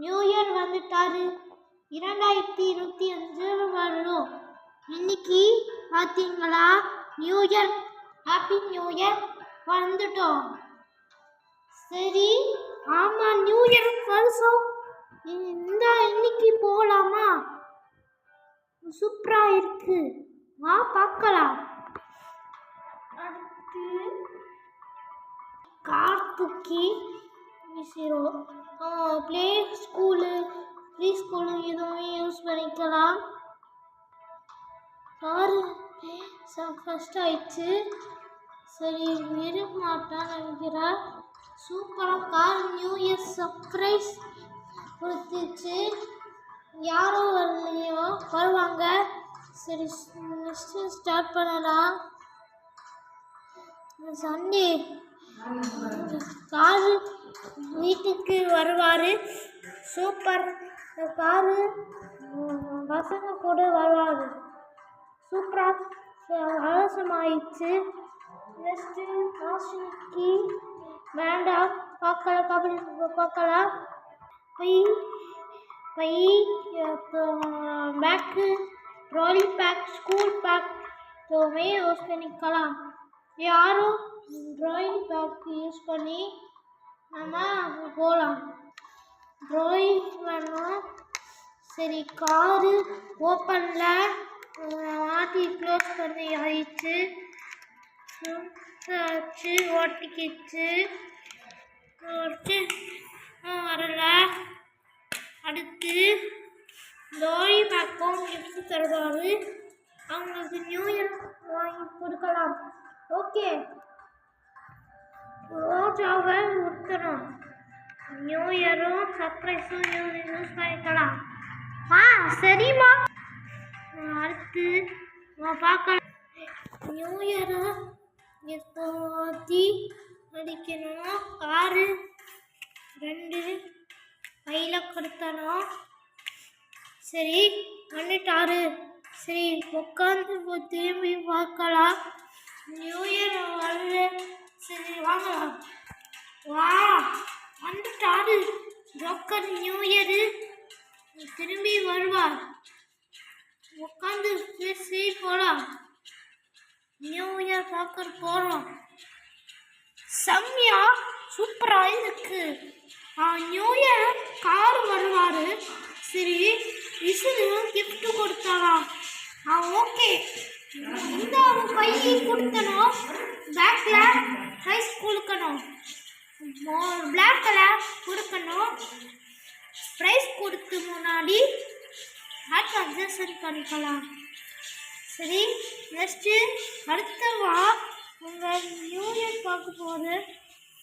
New year வந்துட்டாரு. 2025 வரணும். இன்னைக்கு பார்த்தீங்களா new year, happy new year வந்துட்டோம். சரி, ஆமா நியூ இயர் வருஷம் இன்னைக்கு போகலாமா? சூப்பரா இருக்கு, வா பார்க்கலாம். அடுத்து கார் தூக்கி வீசிடும். ப்ளே ஸ்கூலு, ப்ரீ ஸ்கூலு எதுவுமே யூஸ் பண்ணிக்கலாம். காரு ஃபஸ்ட் ஆயிடுச்சு. சரி, விட மாட்டான்னு நினைக்கிறா. சூப்பராக கார் நியூ இயர் சர்ப்ரைஸ் கொடுத்துச்சு. யாரும் வரலையோ, வருவாங்க. சரி, நெக்ஸ்ட் ஸ்டார்ட் பண்ணலாம். சண்டே காரு வீட்டுக்கு வருவார். சூப்பர் காரு பசங்க கூட வருவார். சூப்பராக ஆலோசமாயிடுச்சு. நெக்ஸ்ட்டு மாஸ்டருக்கு வேண்டாம், பார்க்கலாம், கபடி பார்க்கலாம். பை bag, trolley bag, school bag எதுவுமே யூஸ் பண்ணிக்கலாம். யாரும் ட்ராயிங் பேக் யூஸ் பண்ணி நம்ம போகலாம். ட்ராயிங் வேணும். சரி, காரு ஓப்பனில் மாட்டி க்ளோஸ் பண்ணி ஆயிடுச்சு. ஓட்டிக்கிச்சு வரல. அடுத்து ட்ராலி பேக்கும் கிஃப்ட் தருவார். அவங்களுக்கு நியூ இயர் வாங்கி கொடுக்கலாம். ஓகே, ரோஜாவை ஊற்றணும். நியூ இயரும் சர்ப்ரைஸும் யூஸ் பண்ணிக்கலாம். சரிம்மா. அடுத்து பார்க்கலாம். நியூ இயரை எப்போத்தி அடிக்கணும். காரு 2 கையில் கொடுத்தணும். சரி, வந்துட்டாரு. சரி, உட்காந்து திரும்பி பார்க்கலாம். நியூ இயர் வருது. சரி, வாங்கலாம். வா, வந்துட்டாரு ஜோக்கர். நியூ இயரு திரும்பி வருவார். உட்காந்து பேசி போகலாம். நியூ இயர் பார்க்க போகிறோம். செம்மையா சூப்பராக இருக்கு. நியூ இயர் கார் வருவார். சரி, விசிறு கிஃப்ட் கொடுத்தாலாம். ஓகே, இந்த பையை கொடுத்தனும். பேக்கில் ரைஸ் கொடுக்கணும். பிளாக் கலர் கொடுக்கணும். ப்ரைஸ் கொடுத்து முன்னாடி அட்ஜஸ்ட் பண்ணிக்கலாம். சரி, நெக்ஸ்ட்டு அடுத்தவா உங்கள் நியூ இயர் பார்க்க போகுது.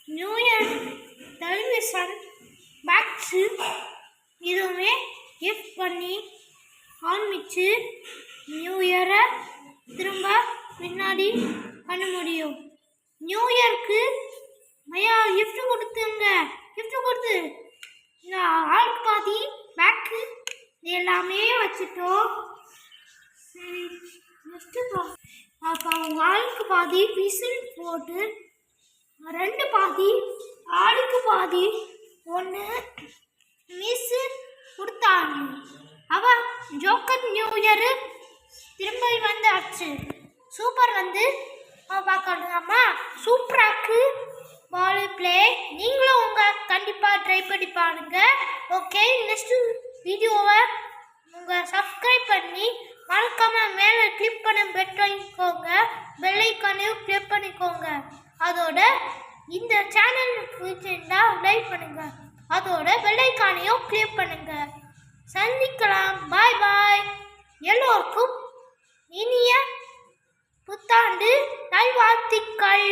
நியூ இயர் டெலிவிஷன் பேக்ஸு இதுவுமே கிஃப்ட் பண்ணி ஆரம்பிச்சு நியூ இயரை திரும்ப பின்னாடி பண்ண முடியும். நியூ இயருக்கு ஐயா கிஃப்ட் கொடுத்துங்க. கிஃப்ட் கொடுத்து இந்த ஆளுக்கு பாதி பேக்கு எல்லாமே வச்சுட்டோம். சரி, நெக்ஸ்ட்டு அப்போ ஆளுக்கு பாதி விசில் போட்டு 2 பாதி ஆளுக்கு பாதி 1 மிஸ் கொடுத்தாங்க. அவன் ஜோக்கர் நியூ இயரு திரும்ப வந்தாச்சு. சூப்பர் வந்து பார்க்கணும்மா. சூப்பராக்கு பால் பிளே. நீங்களும் கண்டிப்பாக ட்ரை பண்ணி பாருங்க. ஓகே, நெக்ஸ்ட்டு வீடியோவை சப்ஸ்கிரைப் பண்ணி மறக்காமல் மேலே கிளிக் பண்ண பண்ணிக்கோங்க. பெல்லைக்கானையும் கிளிக் பண்ணிக்கோங்க. அதோட இந்த சேனலுக்கு பிடிச்சிருந்தா லைக் பண்ணுங்க. அதோட பெல்லைக்கானையும் கிளிக் பண்ணுங்க. சந்திக்கலாம். பாய் பாய். எல்லோருக்கும் இனிய புத்தாண்டு நல்வாழ்த்துக்கள்.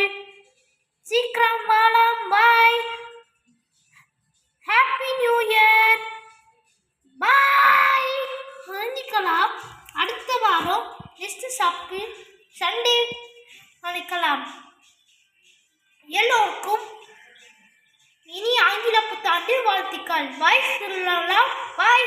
சீக்கிரம் வாழலாம். Bye. Happy new year. Bye. சந்திக்கலாம். அடுத்த வாரம் நெக்ஸ்ட் சாப்பிட்டு சண்டே நினைக்கலாம். எல்லோருக்கும் இனி ஆங்கில புத்தாண்டு வாழ்த்துக்கள். பாய் சொல்லலாம். பாய்.